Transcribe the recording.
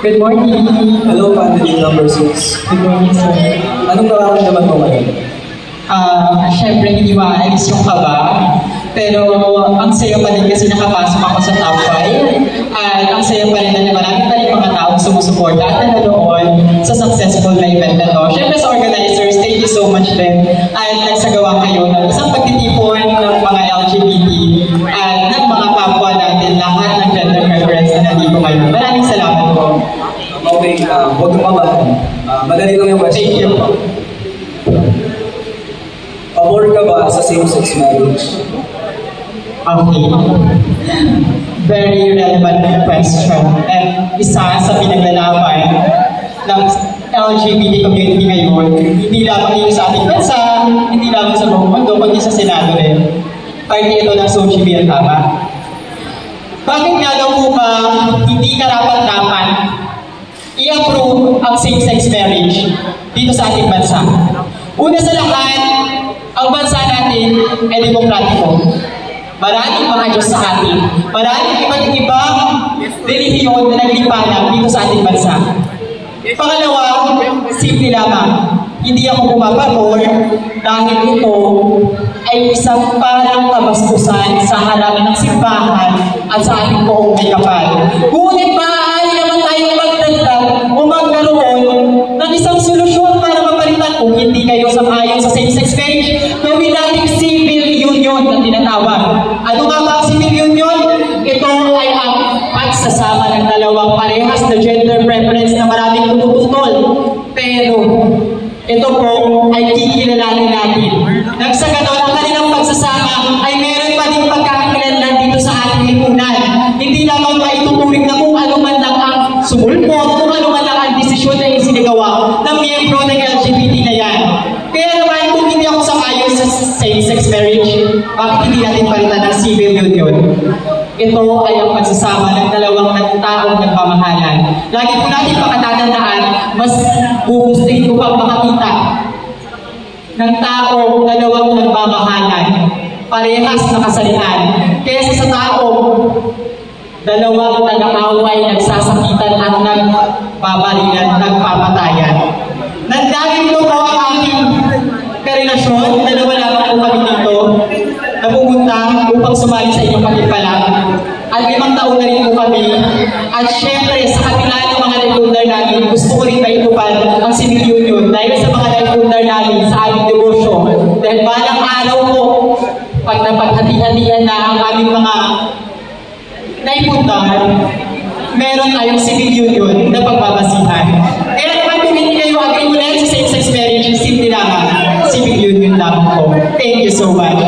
Good morning. Hello, candidate number 6. Good morning, sir. Anong nararamdaman mo ngayon? Siyempre, hindi maalis yung kaba. Pero ang saya pa din kasi nakapasok ako sa top 5. At ang saya pa rin na marami pa rin mga taong sumusuporta at nanonood sa successful na event na to. Siyempre sa organizers, thank you so much din. At nagsagawa kayo ng isang pagtitipon ng mga LGBT at ng mga kapwa natin, lahat ng gender preference na nandito ngayon. Maraming salamat po. Okay, huwag kang mabahan. Madali lang yung question. Thank you po. Pabor ka ba sa same-sex marriage? Okay. Very relevant question. And isa sa pinaglalaban ng LGBT community ngayon, hindi lamang dito sa ating bansa, hindi lamang sa buong mundo, kundi sa Senado rin. Parte ito ng social media, tama? Bakit nga daw po ba hindi karapat-dapat i-approve ang same-sex marriage dito sa ating bansa? Una sa lahat, ang bansa natin ay demokratiko. Maraming mga Diyos sa atin. Maraming iba't ibang relihiyon na naglipanan dito sa ating bansa. Pangalawa, simple lamang. Hindi ako pumapabor dahil ito ay isang parang kabastusan sa harapan ng simbahan at sa ating poong may kapal. Ngunit maaari naman tayong magdagdag o magkaroon ng isang solusyon para mapalitan kung hindi kayo sang-ayon sa same-sex marriage. Gawin natin civil union na tinatawag. Ano nga ba ang civil union? Ito ay ang pagsasama ng dalawang parehas na gender preference na maraming tututol. Pero ito po ay kikilalanin natin. Nang sa ganon, ang kanilang pagsasama ay meron pa din pagkakakilanlan dito sa ating lipunan. Hindi lamang maituturing na kung ano man lang ang sumulpot, kung ano man lang ang desisyon na isinagawa ng miyembro ng LGBT na yan. Kaya naman, kung hindi ako sang-ayon sa same-sex marriage, bakit hindi natin palitan ng civil union? Ito ay ang pagsasama ng dalawang taong nagmamahalan. Lagi po natin pakatatandaan, mas gugustuhin ko pang makakita ng taong dalawang nagmamahalan, parehas na kasalihan, kaysa sa taong dalawang nag-aaway, nagsasakitan at nagbabarilan, nagpapatayan. Nandangin ko po ang aking karelasyon, dalawa lamang po kami dito, na pumunta upang sumali sa inyong pagkipalang. At 5 taon na rin po kami. At syempre, sa kabila ng mga nag-undar namin, gusto ko rin maitupad ang civil union dahil sa mga nag-undar namin sa aming negosyo. Dahil balang araw po, pag napaghati-hatihan na ang aming mga naipundar, meron tayong civil union na pagbabasihan. Kaya naman kung hindi kayo agree ulit sa same-sex marriage, simple lamang, civil union lamang po. Thank you so much.